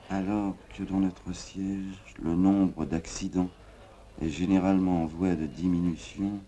Alors que dans notre siège, le nombre d'accidents est généralement en voie de diminution,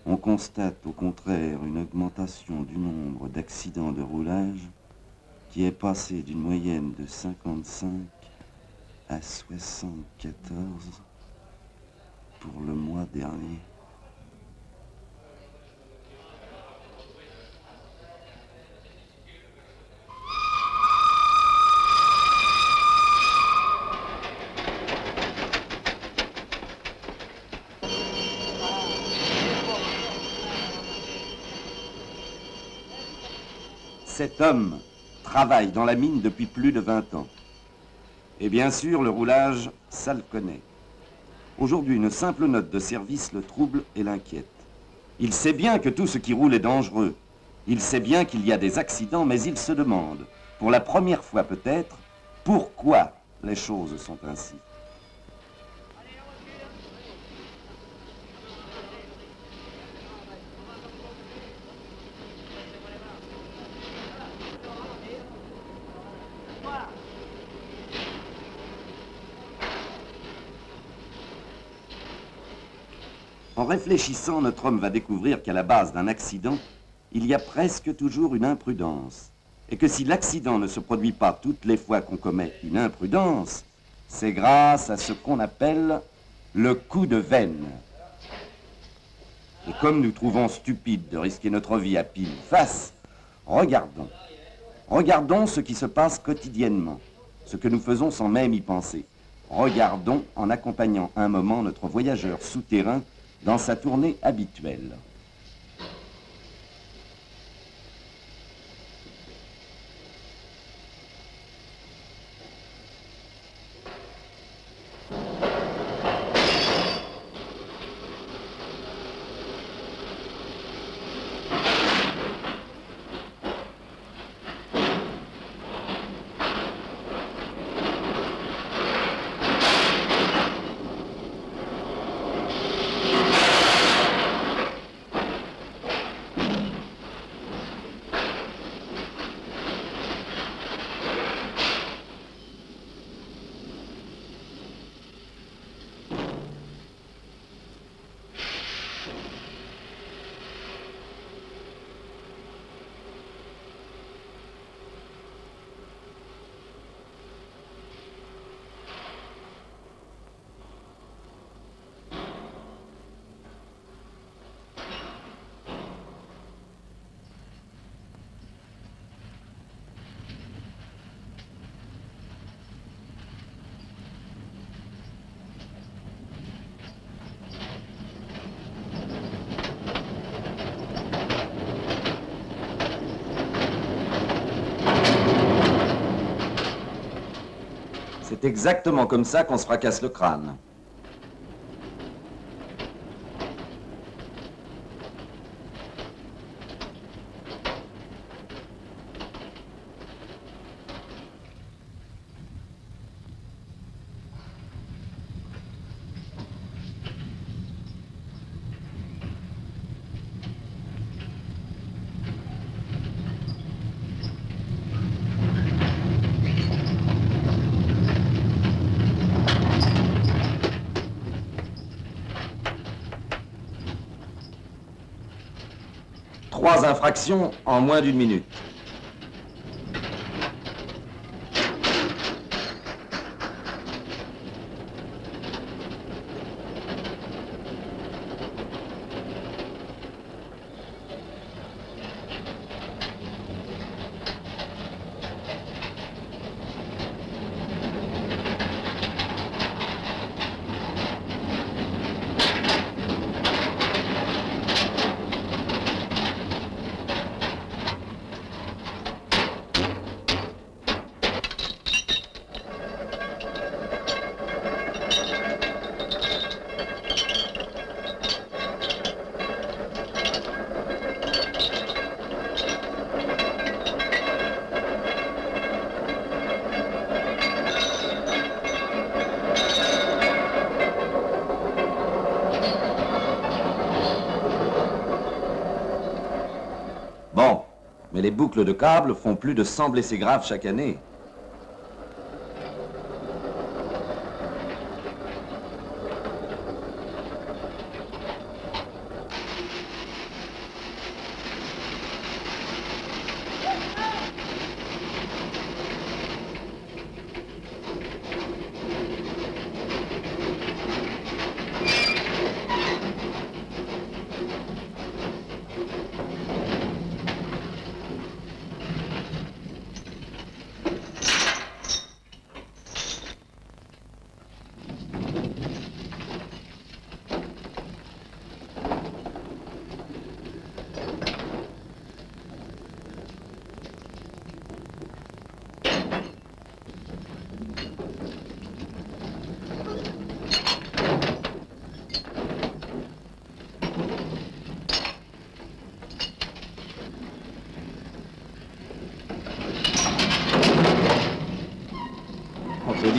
on constate au contraire une augmentation du nombre d'accidents de roulage qui est passé d'une moyenne de 55 à 74 pour le mois dernier. Cet homme travaille dans la mine depuis plus de 20 ans. Et bien sûr, le roulage, ça le connaît. Aujourd'hui, une simple note de service le trouble et l'inquiète. Il sait bien que tout ce qui roule est dangereux. Il sait bien qu'il y a des accidents, mais il se demande, pour la première fois peut-être, pourquoi les choses sont ainsi. En réfléchissant, notre homme va découvrir qu'à la base d'un accident, il y a presque toujours une imprudence. Et que si l'accident ne se produit pas toutes les fois qu'on commet une imprudence, c'est grâce à ce qu'on appelle le coup de veine. Et comme nous trouvons stupide de risquer notre vie à pile face, regardons. Regardons ce qui se passe quotidiennement, ce que nous faisons sans même y penser. Regardons en accompagnant un moment notre voyageur souterrain dans sa tournée habituelle. C'est exactement comme ça qu'on se fracasse le crâne. Trois infractions en moins d'une minute. Bon, mais les boucles de câbles font plus de 100 blessés graves chaque année.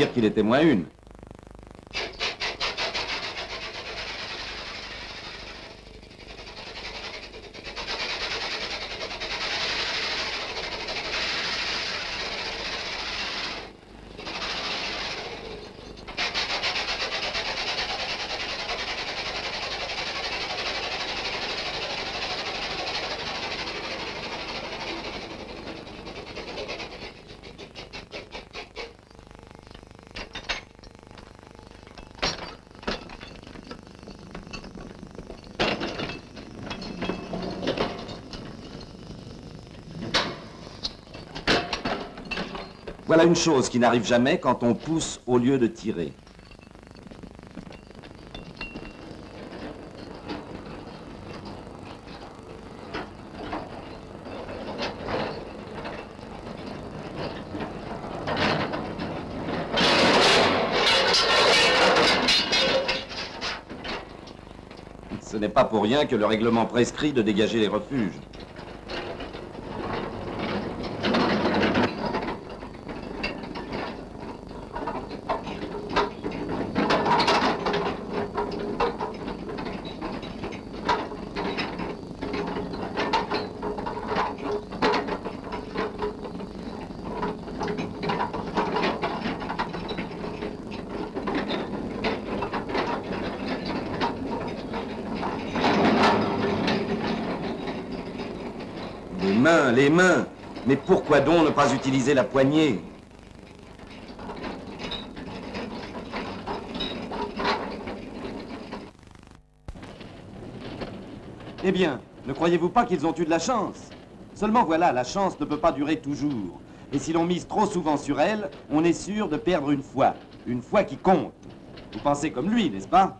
dire qu'il était moins une. Voilà une chose qui n'arrive jamais quand on pousse au lieu de tirer. Ce n'est pas pour rien que le règlement prescrit de dégager les refuges. Les mains. Mais pourquoi donc ne pas utiliser la poignée? Eh bien, ne croyez-vous pas qu'ils ont eu de la chance? Seulement voilà, la chance ne peut pas durer toujours. Et si l'on mise trop souvent sur elle, on est sûr de perdre une foi qui compte. Vous pensez comme lui, n'est-ce pas?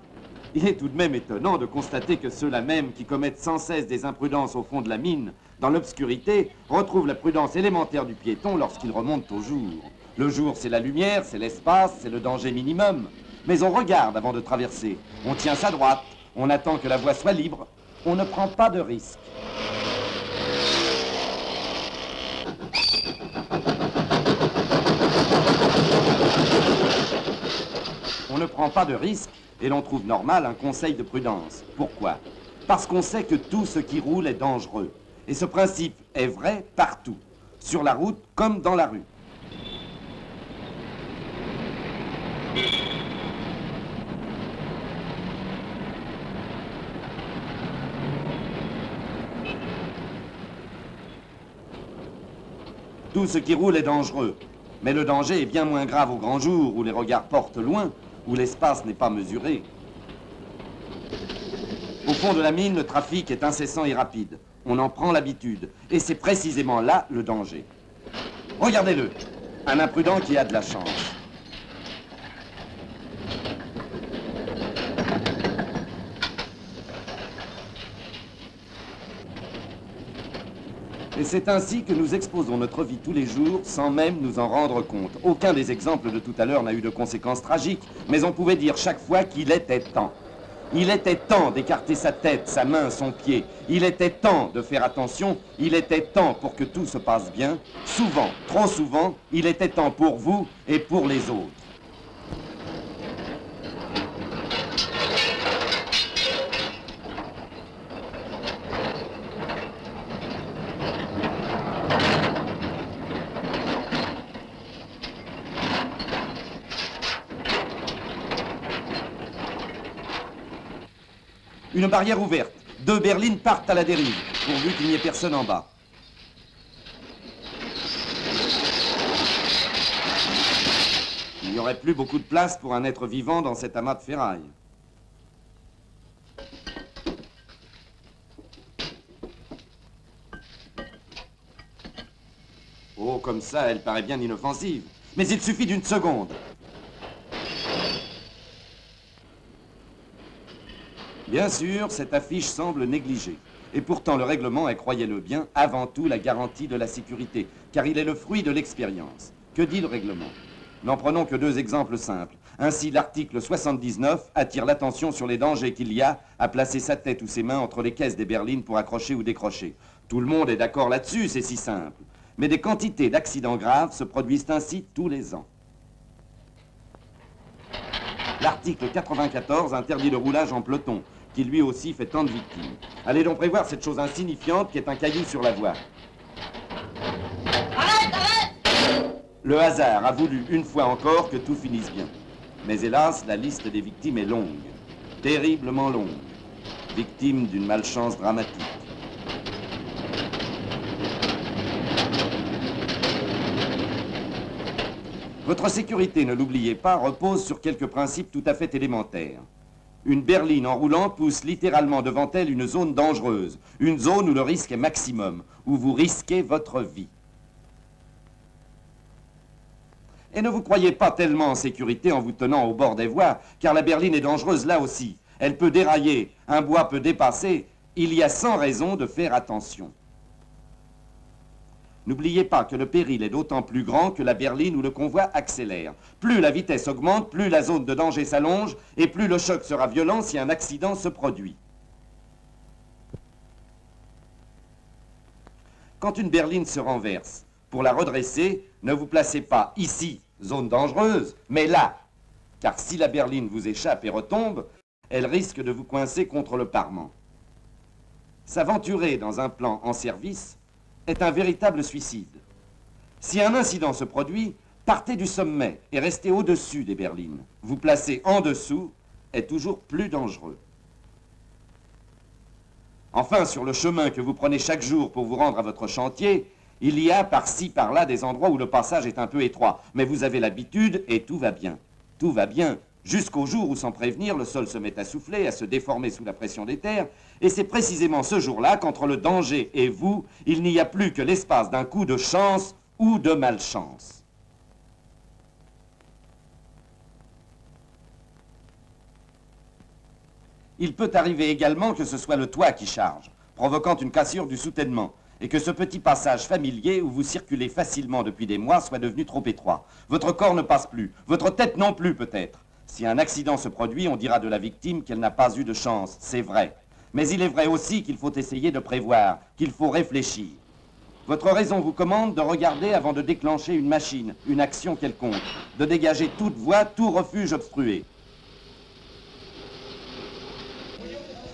Il est tout de même étonnant de constater que ceux-là même qui commettent sans cesse des imprudences au fond de la mine, dans l'obscurité, retrouvent la prudence élémentaire du piéton lorsqu'il remonte au jour. Le jour, c'est la lumière, c'est l'espace, c'est le danger minimum. Mais on regarde avant de traverser. On tient sa droite, on attend que la voie soit libre. On ne prend pas de risque. On ne prend pas de risque et l'on trouve normal un conseil de prudence. Pourquoi? Parce qu'on sait que tout ce qui roule est dangereux. Et ce principe est vrai partout, sur la route comme dans la rue. Tout ce qui roule est dangereux, mais le danger est bien moins grave au grand jour, où les regards portent loin, où l'espace n'est pas mesuré. Au fond de la mine, le trafic est incessant et rapide. On en prend l'habitude, et c'est précisément là le danger. Regardez-le, un imprudent qui a de la chance. Et c'est ainsi que nous exposons notre vie tous les jours sans même nous en rendre compte. Aucun des exemples de tout à l'heure n'a eu de conséquences tragiques, mais on pouvait dire chaque fois qu'il était temps. Il était temps d'écarter sa tête, sa main, son pied. Il était temps de faire attention. Il était temps pour que tout se passe bien. Souvent, trop souvent, il était temps pour vous et pour les autres. Une barrière ouverte. 2 berlines partent à la dérive, pourvu qu'il n'y ait personne en bas. Il n'y aurait plus beaucoup de place pour un être vivant dans cet amas de ferraille. Oh, comme ça, elle paraît bien inoffensive. Mais il suffit d'une seconde. Bien sûr, cette affiche semble négligée. Et pourtant, le règlement est, croyez-le bien, avant tout la garantie de la sécurité, car il est le fruit de l'expérience. Que dit le règlement? N'en prenons que 2 exemples simples. Ainsi, l'article 79 attire l'attention sur les dangers qu'il y a à placer sa tête ou ses mains entre les caisses des berlines pour accrocher ou décrocher. Tout le monde est d'accord là-dessus, c'est si simple. Mais des quantités d'accidents graves se produisent ainsi tous les ans. L'article 94 interdit le roulage en peloton, qui lui aussi fait tant de victimes. Allez donc prévoir cette chose insignifiante qui est un caillou sur la voie. Arrête, arrête! Le hasard a voulu une fois encore que tout finisse bien. Mais hélas, la liste des victimes est longue, terriblement longue. Victimes d'une malchance dramatique. Votre sécurité, ne l'oubliez pas, repose sur quelques principes tout à fait élémentaires. Une berline en roulant pousse littéralement devant elle une zone dangereuse, une zone où le risque est maximum, où vous risquez votre vie. Et ne vous croyez pas tellement en sécurité en vous tenant au bord des voies, car la berline est dangereuse là aussi. Elle peut dérailler, un bois peut dépasser, il y a 100 raisons de faire attention. N'oubliez pas que le péril est d'autant plus grand que la berline ou le convoi accélère. Plus la vitesse augmente, plus la zone de danger s'allonge et plus le choc sera violent si un accident se produit. Quand une berline se renverse, pour la redresser, ne vous placez pas ici, zone dangereuse, mais là. Car si la berline vous échappe et retombe, elle risque de vous coincer contre le parement. S'aventurer dans un plan en service est un véritable suicide. Si un incident se produit, partez du sommet et restez au-dessus des berlines. Vous placer en dessous est toujours plus dangereux. Enfin, sur le chemin que vous prenez chaque jour pour vous rendre à votre chantier, il y a par-ci, par-là des endroits où le passage est un peu étroit. Mais vous avez l'habitude et tout va bien. Tout va bien. Jusqu'au jour où, sans prévenir, le sol se met à souffler, à se déformer sous la pression des terres, et c'est précisément ce jour-là qu'entre le danger et vous, il n'y a plus que l'espace d'un coup de chance ou de malchance. Il peut arriver également que ce soit le toit qui charge, provoquant une cassure du soutènement, et que ce petit passage familier où vous circulez facilement depuis des mois soit devenu trop étroit. Votre corps ne passe plus, votre tête non plus peut-être. Si un accident se produit, on dira de la victime qu'elle n'a pas eu de chance, c'est vrai. Mais il est vrai aussi qu'il faut essayer de prévoir, qu'il faut réfléchir. Votre raison vous commande de regarder avant de déclencher une machine, une action quelconque, de dégager toute voie, tout refuge obstrué.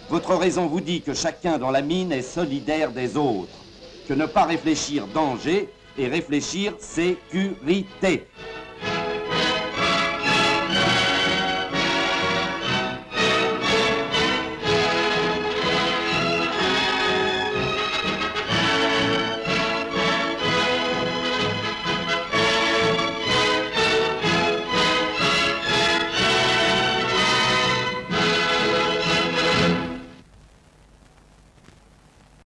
Votre raison vous dit que chacun dans la mine est solidaire des autres, que ne pas réfléchir danger et réfléchir sécurité.